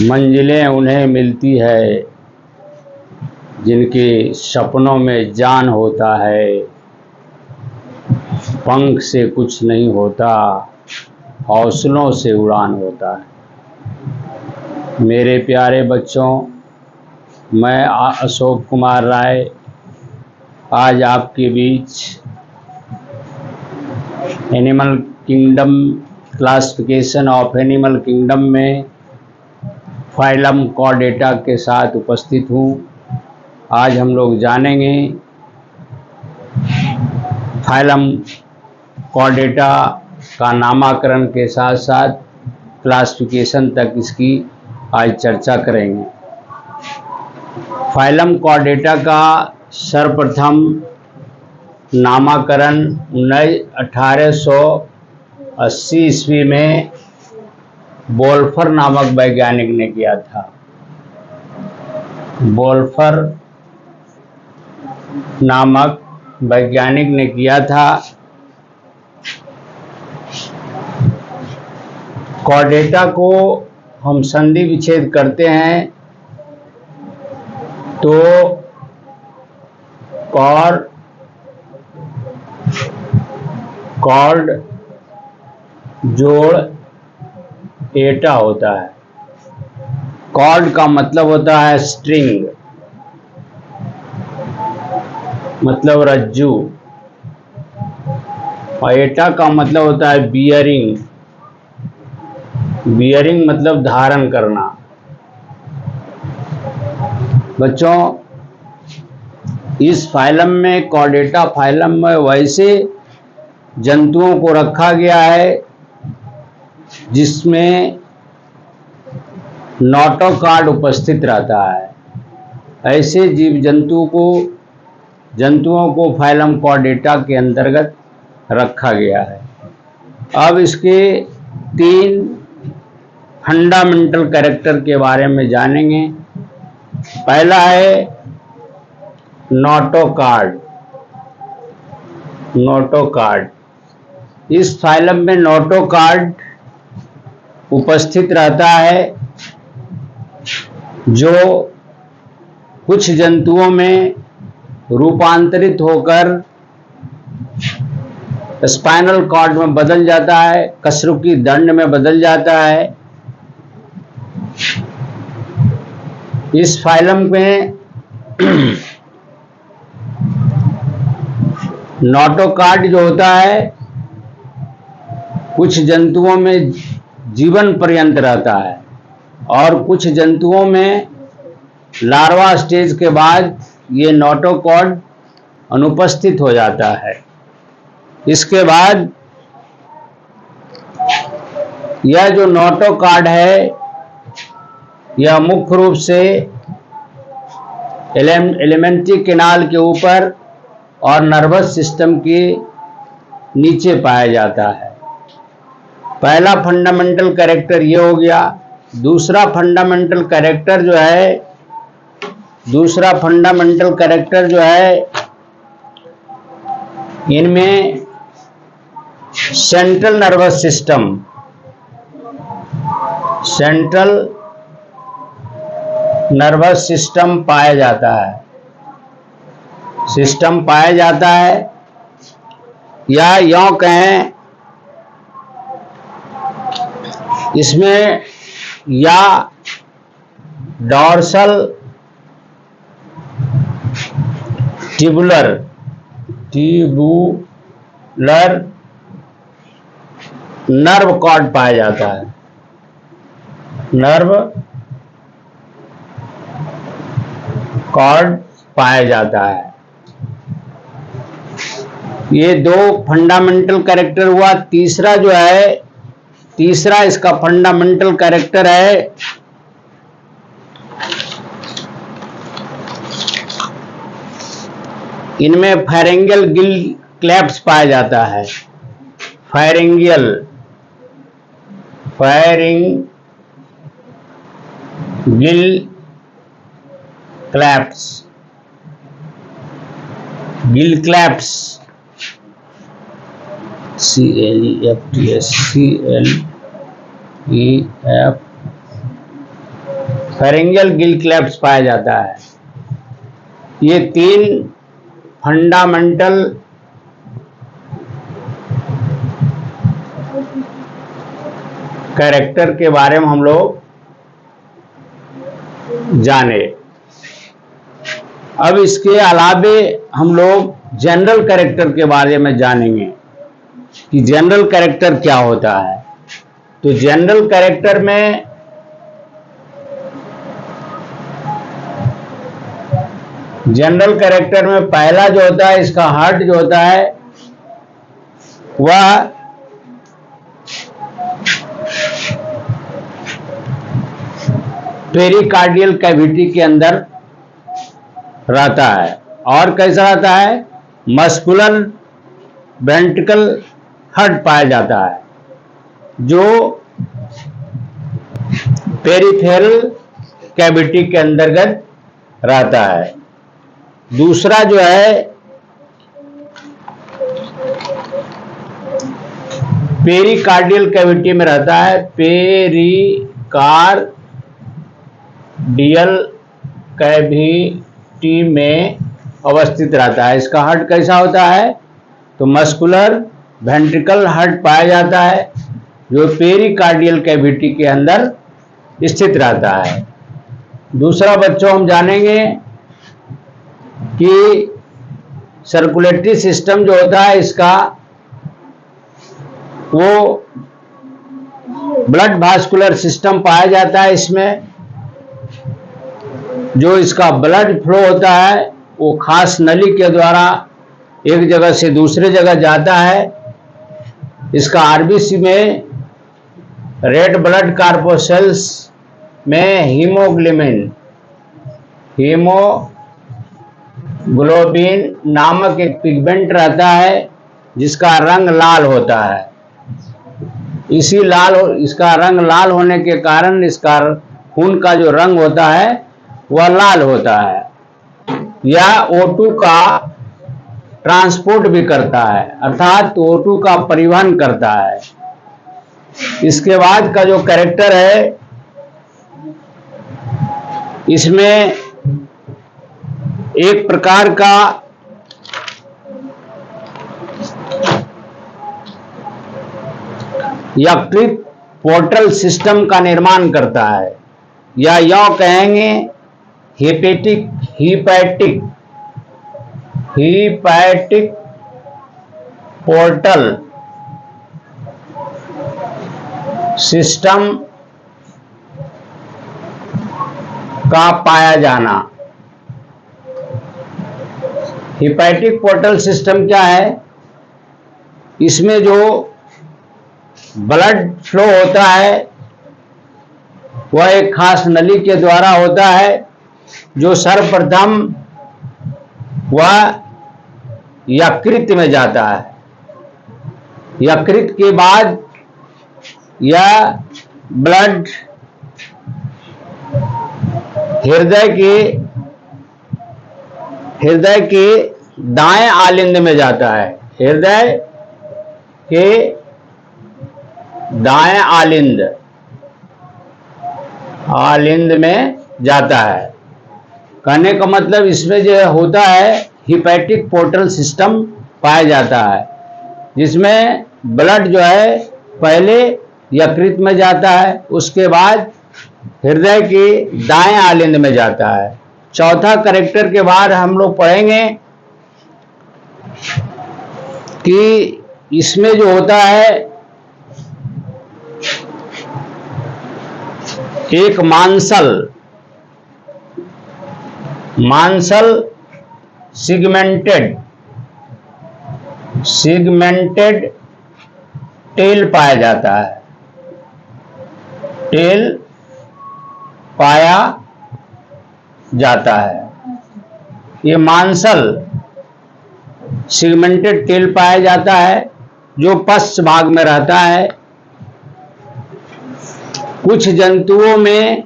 मंजिलें उन्हें मिलती है जिनके सपनों में जान होता है। पंख से कुछ नहीं होता, हौसलों से उड़ान होता है। मेरे प्यारे बच्चों, मैं अशोक कुमार राय आज आपके बीच animal kingdom, classification of animal kingdom में फाइलम कॉर्डेटा के साथ उपस्थित हूँ। आज हम लोग जानेंगे फाइलम कॉर्डेटा का नामकरण के साथ साथ क्लासिफिकेशन तक इसकी आज चर्चा करेंगे। फाइलम कॉर्डेटा का सर्वप्रथम नामकरण 1880 ईस्वी में वोल्फर नामक वैज्ञानिक ने किया था। वोल्फर नामक वैज्ञानिक ने किया था। कॉर्डेटा को हम संधि विच्छेद करते हैं तो कॉर्ड जोड़ एटा होता है। कॉर्ड का मतलब होता है स्ट्रिंग, मतलब रज्जू, और एटा का मतलब होता है बियरिंग। बियरिंग मतलब धारण करना। बच्चों, इस फाइलम में, कॉर्डेटा फाइलम में वैसे जंतुओं को रखा गया है जिसमें नोटोकॉर्ड उपस्थित रहता है। ऐसे जंतुओं को फाइलम कॉर्डेटा के अंतर्गत रखा गया है। अब इसके 3 फंडामेंटल कैरेक्टर के बारे में जानेंगे। पहला है नोटोकॉर्ड। नोटोकॉर्ड, इस फाइलम में नोटोकॉर्ड उपस्थित रहता है जो कुछ जंतुओं में रूपांतरित होकर स्पाइनल कॉर्ड में बदल जाता है, कशरुकी दंड में बदल जाता है। इस फाइलम में नोटोकॉर्ड जो होता है कुछ जंतुओं में जीवन पर्यंत रहता है और कुछ जंतुओं में लार्वा स्टेज के बाद ये नोटोकॉर्ड अनुपस्थित हो जाता है। इसके बाद यह जो नोटोकॉर्ड है यह मुख्य रूप से एलिमेंट्री कैनाल के ऊपर और नर्वस सिस्टम के नीचे पाया जाता है। पहला फंडामेंटल कैरेक्टर ये हो गया। दूसरा फंडामेंटल कैरेक्टर जो है इनमें सेंट्रल नर्वस सिस्टम पाया जाता है। या यूं कहें, इसमें या डॉर्सल ट्यूबुलर नर्व कॉर्ड पाया जाता है। नर्व कॉर्ड पाया जाता है। ये 2 फंडामेंटल कैरेक्टर हुआ। तीसरा इसका फंडामेंटल कैरेक्टर है इनमें फेरेंगियल गिल क्लैप्स पाया जाता है। Pharyngeal gill clefts CLEFTS pharyngeal gill cleft पाया जाता है। ये 3 फंडामेंटल कैरेक्टर के बारे में हम लोग जाने। अब इसके अलावे हम लोग जनरल कैरेक्टर के बारे में जानेंगे कि जनरल कैरेक्टर क्या होता है। तो जनरल कैरेक्टर में पहला जो होता है, इसका हार्ट जो होता है वह पेरिकार्डियल कैविटी के अंदर रहता है। और कैसा रहता है? मस्कुलर वेंट्रिकल हार्ट पाया जाता है जो पेरिफेरल कैविटी के अंतर्गत रहता है। दूसरा जो है पेरिकार्डियल कैविटी में रहता है, पेरिकार्डियल कैविटी में अवस्थित रहता है। इसका हार्ट कैसा होता है? तो मस्कुलर वेंट्रिकल हार्ट पाया जाता है जो पेरिकार्डियल कैविटी के अंदर स्थित रहता है। दूसरा बच्चों हम जानेंगे कि सर्कुलेटरी सिस्टम जो होता है इसका, वो ब्लड वास्कुलर सिस्टम पाया जाता है। इसमें जो इसका ब्लड फ्लो होता है वो खास नली के द्वारा एक जगह से दूसरे जगह जाता है। इसका आरबीसी में रेड ब्लड कार्पोसेल्स में हीमोग्लोबिन नामक एक पिगमेंट रहता है जिसका रंग लाल होता है। इसका रंग लाल होने के कारण इसका खून का जो रंग होता है वह लाल होता है। यह O2 का ट्रांसपोर्ट भी करता है, अर्थात O2 का परिवहन करता है। इसके बाद का जो कैरेक्टर है, इसमें एक प्रकार का यकृत पोर्टल सिस्टम का निर्माण करता है, या यूं कहेंगे हिपैटिक पोर्टल सिस्टम का पाया जाना। हिपैटिक पोर्टल सिस्टम क्या है? इसमें जो ब्लड फ्लो होता है वह एक खास नली के द्वारा होता है जो सर्वप्रथम वह यकृत में जाता है। यकृत के बाद यह ब्लड हृदय के दाएं आलिंद में जाता है। हृदय के दाएं आलिंद में जाता है। कहने का मतलब इसमें जो होता है हिपैटिक पोर्टल सिस्टम पाया जाता है, जिसमें ब्लड जो है पहले यकृत में जाता है, उसके बाद हृदय के दाएं आलिंद में जाता है। चौथा कैरेक्टर के बाद हम लोग पढ़ेंगे कि इसमें जो होता है एक मांसल सिगमेंटेड टेल पाया जाता है। टेल पाया जाता है। ये मांसल सिगमेंटेड टेल पाया जाता है जो पश्च भाग में रहता है। कुछ जंतुओं में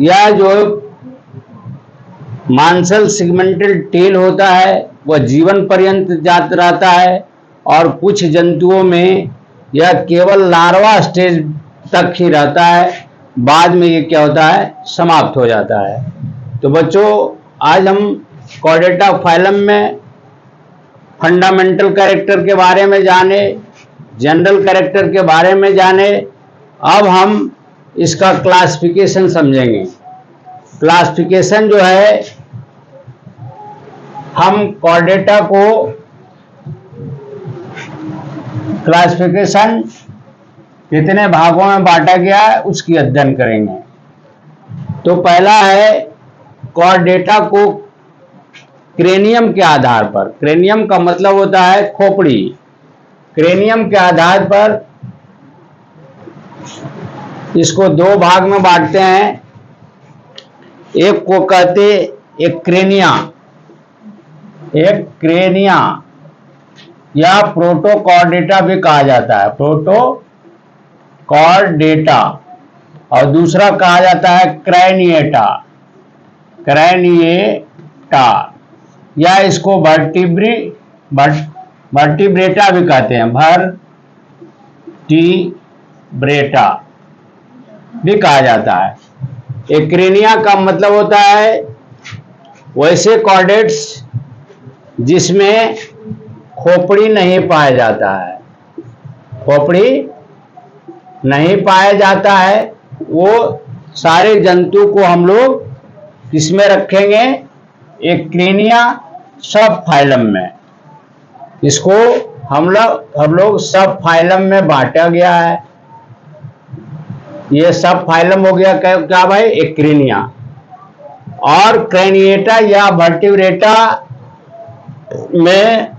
यह जो मांसल सिगमेंटेड टेल होता है वह जीवन पर्यंत जात रहता है, और कुछ जंतुओं में यह केवल लार्वा स्टेज तक ही रहता है बाद में ये क्या होता है, समाप्त हो जाता है। तो बच्चों, आज हम कॉर्डेटा फाइलम में फंडामेंटल कैरेक्टर के बारे में जाने, जनरल कैरेक्टर के बारे में जाने। अब हम इसका क्लासिफिकेशन समझेंगे। क्लासिफिकेशन जो है, हम कॉर्डेटा को क्लासिफिकेशन कितने भागों में बांटा गया है उसकी अध्ययन करेंगे। तो पहला है, कॉर्डेटा को क्रेनियम के आधार पर, क्रेनियम का मतलब होता है खोपड़ी, क्रेनियम के आधार पर इसको दो भाग में बांटते हैं। एक को कहते एक क्रेनिया, एक क्रेनिया या प्रोटोकॉर्डेटा भी कहा जाता है, प्रोटोकॉर्डेटा, और दूसरा कहा जाता है क्रैनिएटा, क्रैनिएटा, या इसको वर्टिब्रेटा भी कहते हैं, वर्टिब्रेटा भी कहा जाता है। एक क्रेनिया का मतलब होता है वैसे कॉर्डेट्स जिसमें खोपड़ी नहीं पाया जाता है, खोपड़ी नहीं पाया जाता है, वो सारे जंतु को हम लोग किसमें रखेंगे, एक क्रेनिया सब फाइलम में। इसको हम लोग सब फाइलम में बांटा गया है। ये सब फाइलम हो गया क्या भाई, एक क्रेनिया। और क्रैनिएटा या वर्टिब्रेटा में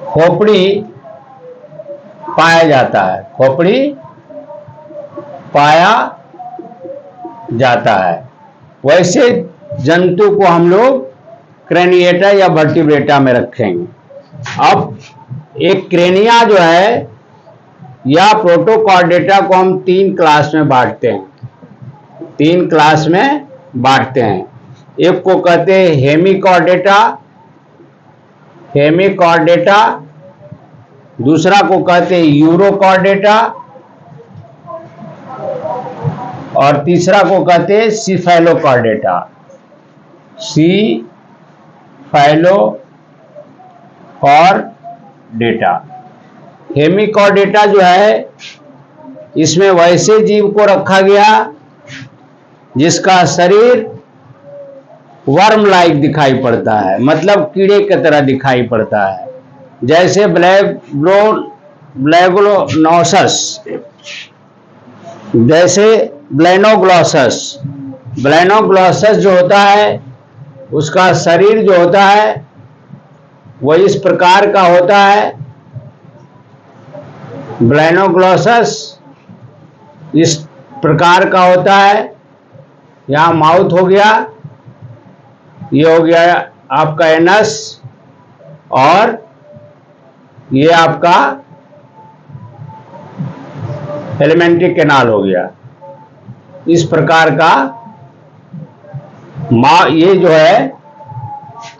खोपड़ी पाया जाता है, खोपड़ी पाया जाता है। वैसे जंतु को हम लोग क्रैनिएटा या वर्टिब्रेटा में रखेंगे। अब एक क्रेनिया जो है या प्रोटोकॉर्डेटा को हम तीन क्लास में बांटते हैं, तीन क्लास में बांटते हैं। एक को कहते हैं हेमिकॉर्डेटा, हेमिकॉर्डेटा, दूसरा को कहते हैं यूरोकॉर्डेटा, और तीसरा को कहते हैं सिफेलोकॉर्डेटा, सिफेलोकॉर्डेटा। हेमिकॉर्डेटा जो है, इसमें वैसे जीव को रखा गया जिसका शरीर वर्म लाइक दिखाई पड़ता है, मतलब कीड़े की तरह दिखाई पड़ता है, जैसे ब्लैगोनोसस, जैसे ब्लेनोग्लॉसस। ब्लेनोग्लॉसस जो होता है उसका शरीर जो होता है वो इस प्रकार का होता है। ब्लेनोग्लॉसस इस प्रकार का होता है। यहाँ माउथ हो गया, ये हो गया आपका एनस, और ये आपका एलिमेंट्री कैनाल हो गया। इस प्रकार का ये जो है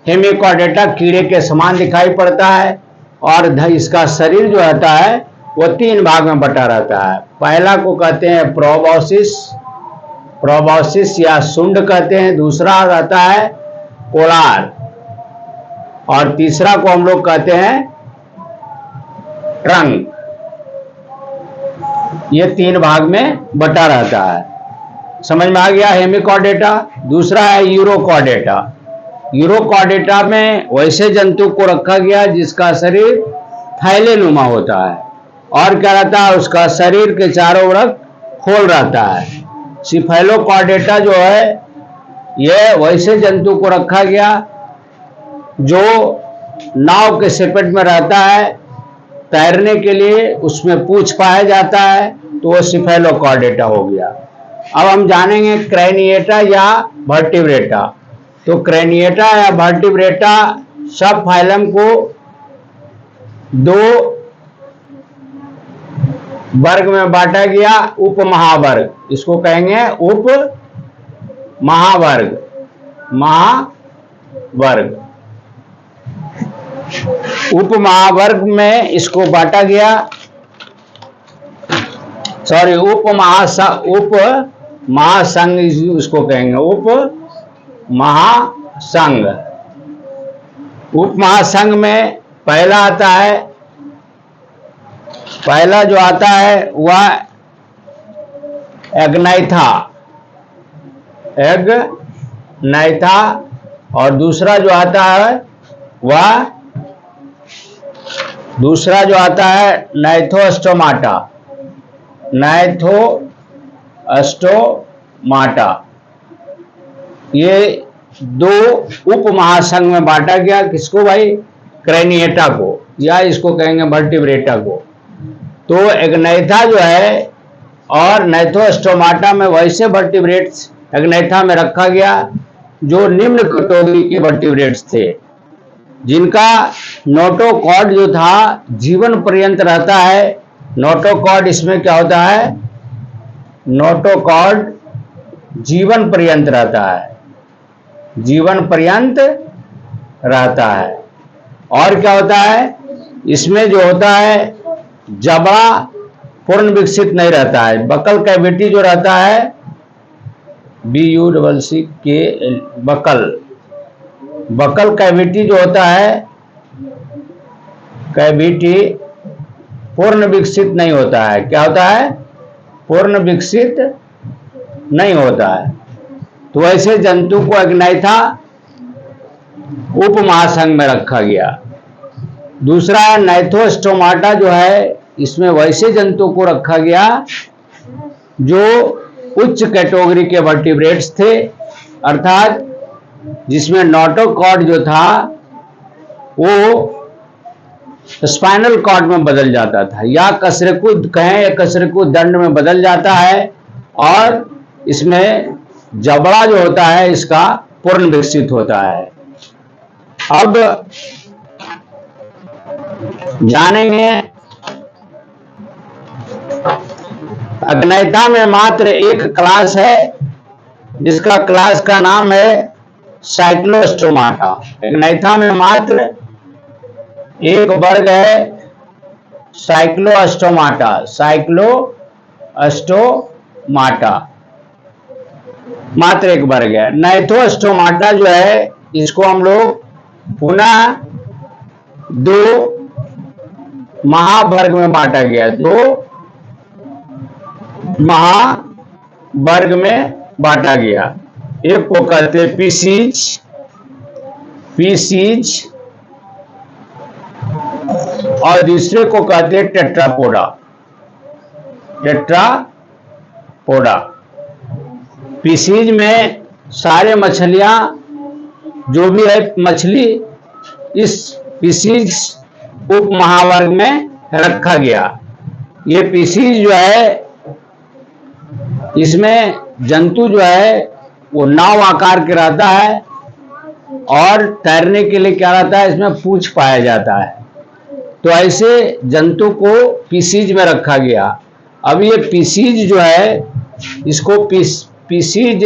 हेमिकॉर्डेटा कीड़े के समान दिखाई पड़ता है, और इसका शरीर जो रहता है वो तीन भाग में बटा रहता है। पहला को कहते हैं प्रोबॉसिस, प्रोबॉसिस या सुंड कहते हैं, दूसरा रहता है कोलार, और तीसरा को हम लोग कहते हैं ट्रंक। ये तीन भाग में बटा रहता है। समझ में आ गया हेमिकॉर्डेटा। दूसरा है यूरोकॉर्डेटा। यूरोकॉर्डेटा में वैसे जंतु को रखा गया जिसका शरीर थैलेनुमा होता है, और क्या रहता है, उसका शरीर के चारों तरफ खोल रहता है। सिफेलोकॉर्डेटा जो है, यह वैसे जंतु को रखा गया जो नाव के सेपेट में रहता है, तैरने के लिए उसमें पूंछ पाया जाता है, तो वो सिफेलोकॉर्डेटा हो गया। अब हम जानेंगे क्रैनिएटा या वर्टिब्रेटा। तो क्रैनिएटा या वर्टिब्रेटा सब फाइलम को दो वर्ग में बांटा गया, उप महावर्ग, इसको कहेंगे उप महावर्ग, महावर्ग। उप महावर्ग में इसको बांटा गया। सॉरी, उप महासंघ इसको कहेंगे, उप महासंघ। उप महासंघ में पहला जो आता है वह एग्नाइथा, और दूसरा जो आता है नाइथोस्टोमाटा। ये दो उप महासंघ में बांटा गया। किसको भाई? क्रैनिएटा को, या इसको कहेंगे वर्टिब्रेटा को। तो एग्नाइथा जो है और नाइथोस्टोमाटा में वैसे वर्टिब्रेट्स एग्नाइथा में रखा गया जो निम्न कैटेगरी के वर्टिब्रेट्स थे, जिनका नोटोकॉर्ड जो था जीवन पर्यंत रहता है। नोटोकॉर्ड इसमें क्या होता है? नोटोकॉर्ड जीवन पर्यंत रहता है, जीवन पर्यंत रहता है। और क्या होता है? इसमें जो होता है जबड़ा पूर्ण विकसित नहीं रहता है। बकल कैविटी जो रहता है, BUCC के बकल कैविटी जो होता है, कैविटी पूर्ण विकसित नहीं होता है। क्या होता है? पूर्ण विकसित नहीं होता है। तो ऐसे जंतु को एग्नाइथा उप महासंघ में रखा गया। दूसरा है नाइथोस्टोमाटा जो है, इसमें वैसे जंतु को रखा गया जो उच्च कैटेगरी के वर्टिब्रेट्स थे, अर्थात जिसमें नोटोकॉर्ड जो था वो स्पाइनल कॉर्ड में बदल जाता था, या कशेरुकी कहें, या कशेरुकी दंड में बदल जाता है, और इसमें जबड़ा जो होता है इसका पूर्ण विकसित होता है। अब जानेंगे एग्नाइथा में मात्र एक क्लास है, जिसका क्लास का नाम है साइक्लोस्टोमाटा। एग्नाइथा में मात्र एक वर्ग है साइक्लोस्टोमाटा। मात्र एक वर्ग है। नाइथोस्टोमाटा जो है, इसको हम लोग पुनः दो महावर्ग में बांटा गया, दो महावर्ग में बांटा गया। एक को कहते हैं पीसीज, और दूसरे को कहते हैं टेट्रापोडा। पीसीज में सारे मछलियां जो भी है मछली इस पीसीज उप महावर्ग में रखा गया। ये पीसीज जो है, इसमें जंतु जो है वो नाव आकार के रहता है, और तैरने के लिए क्या रहता है? इसमें पूंछ पाया जाता है। तो ऐसे जंतु को पीसीज में रखा गया। अब ये पीसीज जो है, इसको पीसीज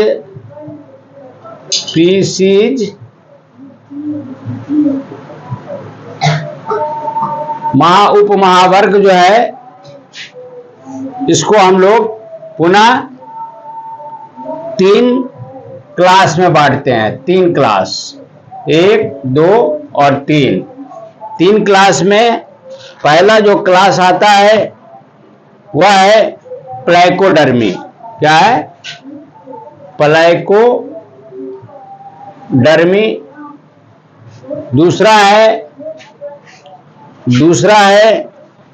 उप महावर्ग जो है, इसको हम लोग पुनः 3 क्लास में बांटते हैं। 3 क्लास, 1, 2 और 3। 3 क्लास में पहला जो क्लास आता है वह है प्लाइकोडर्मी। क्या है? प्लाइकोडर्मी। दूसरा है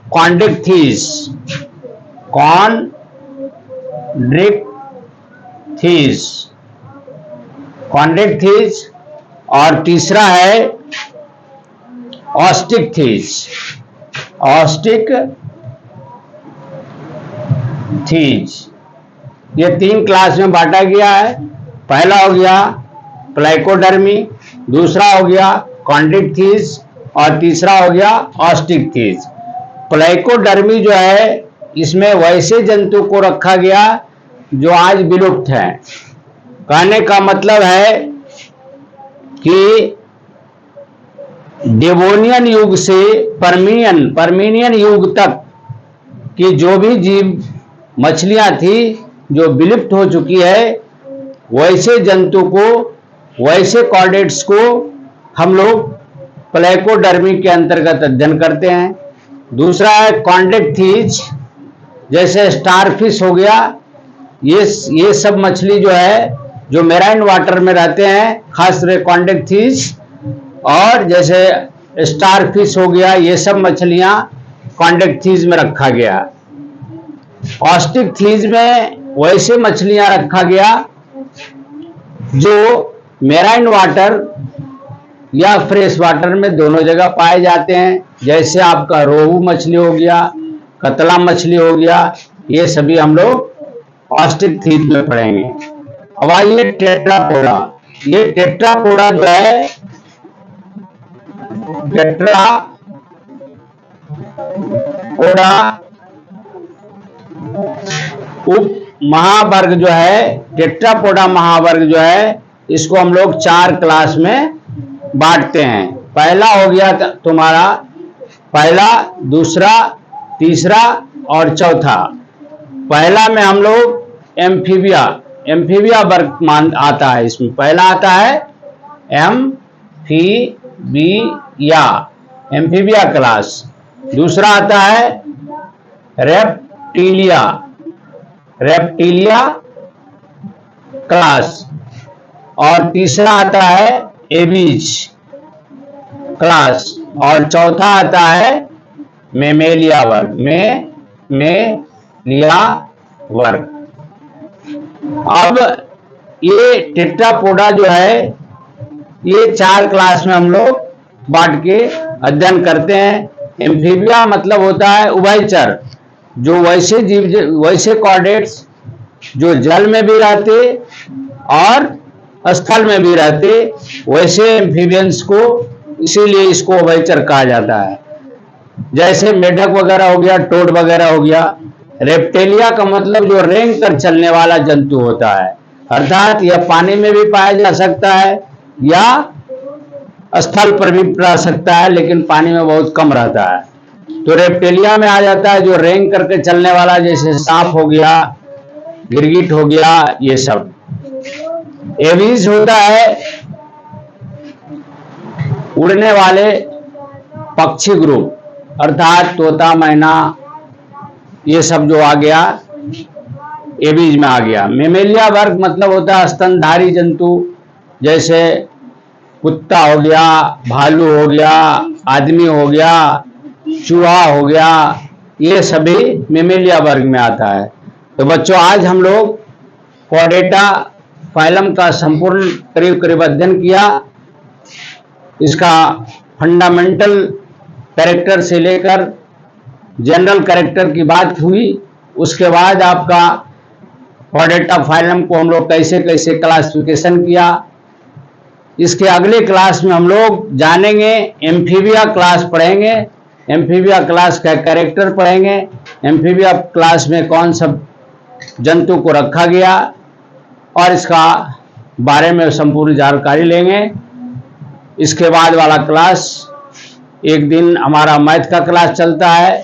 कॉन्ड्रिक्थिस। और तीसरा है ऑस्टिकथिस। ये 3 क्लास में बांटा गया है। पहला हो गया प्लाइकोडर्मी, दूसरा हो गया कॉन्ड्रिक्थिस, और तीसरा हो गया ऑस्टिकथिस। प्लाइकोडर्मी जो है, इसमें वैसे जंतु को रखा गया जो आज विलुप्त हैं। कहने का मतलब है कि डेवोनियन युग से परमिनियन युग तक के जो भी जीव मछलियां थी जो विलुप्त हो चुकी है, वैसे जंतु को, वैसे कॉर्डेट्स को हम लोग प्लेकोडर्मी के अंतर्गत अध्ययन करते हैं। दूसरा है कॉन्डेक्थीज, जैसे स्टारफिश हो गया, ये सब मछली जो है जो मेराइन वाटर में रहते हैं, खासकर कॉन्डेक्थीज, और जैसे स्टारफिश हो गया, ये सब मछलियां कॉन्डेक्थीज में रखा गया। ऑस्टिकथीज में वैसे मछलियां रखा गया जो मेराइन वाटर या फ्रेश वाटर में दोनों जगह पाए जाते हैं, जैसे आपका रोहू मछली हो गया, कतला मछली हो गया, ये सभी हम लोग ऑस्टिकथीज में पढ़ेंगे। अब आइए टेट्रापोडा। ये टेट्रापोडा जो है, टेट्रापोडा उप महावर्ग जो है, टेट्रापोडा महावर्ग जो है, इसको हम लोग 4 क्लास में बांटते हैं। पहला हो गया तुम्हारा पहला, दूसरा, तीसरा और चौथा। पहला में हम लोग एम्फीबिया वर्ग मान आता है। इसमें पहला आता है एम्फीबिया क्लास। दूसरा आता है रेप्टिलिया क्लास, और तीसरा आता है एबीज क्लास, और चौथा आता है मेमेलिया वर्ग। अब ये टेट्रापोडा जो है, ये 4 क्लास में हम लोग बांट के अध्ययन करते हैं। एम्फीबिया मतलब होता है उभयचर, जो वैसे कॉर्डेट्स जो जल में भी रहते और स्थल में भी रहते, वैसे एम्फीबियंस को, इसीलिए इसको उभयचर कहा जाता है। जैसे मेढक वगैरह हो गया, टोड वगैरह हो गया। रेप्टेलिया का मतलब जो रेंग कर चलने वाला जंतु होता है, अर्थात यह पानी में भी पाया जा सकता है या स्थल पर भी रह सकता है, लेकिन पानी में बहुत कम रहता है, तो रेप्टेलिया में आ जाता है, जो रेंग करके चलने वाला, जैसे सांप हो गया, गिरगिट हो गया, ये सब। एवीज होता है उड़ने वाले पक्षी ग्रुप, अर्थात तोता, मैना, ये सब जो आ गया एवीज में आ गया। मेमेलिया वर्ग मतलब होता है स्तनधारी जंतु, जैसे कुत्ता हो गया, भालू हो गया, आदमी हो गया, चूहा हो गया, ये सभी मेमेलिया वर्ग में आता है। तो बच्चों, आज हम लोग कॉर्डेटा फाइलम का संपूर्ण करीब अध्ययन किया। इसका फंडामेंटल कैरेक्टर से लेकर जनरल कैरेक्टर की बात हुई। उसके बाद आपका कॉर्डेटा फाइलम को हम लोग कैसे कैसे क्लासिफिकेशन किया। इसके अगले क्लास में हम लोग जानेंगे, एम्फीबिया क्लास पढ़ेंगे, एम्फीबिया क्लास का कैरेक्टर पढ़ेंगे, एम्फीबिया क्लास में कौन सा जंतु को रखा गया, और इसका बारे में संपूर्ण जानकारी लेंगे। इसके बाद वाला क्लास, एक दिन हमारा मैथ का क्लास चलता है,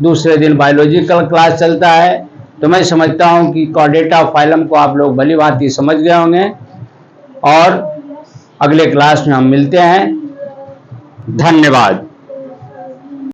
दूसरे दिन बायोलॉजिकल क्लास चलता है। तो मैं समझता हूं कि कॉर्डेटा फाइलम को आप लोग भली भांति समझ गए होंगे, और अगले क्लास में हम मिलते हैं। धन्यवाद।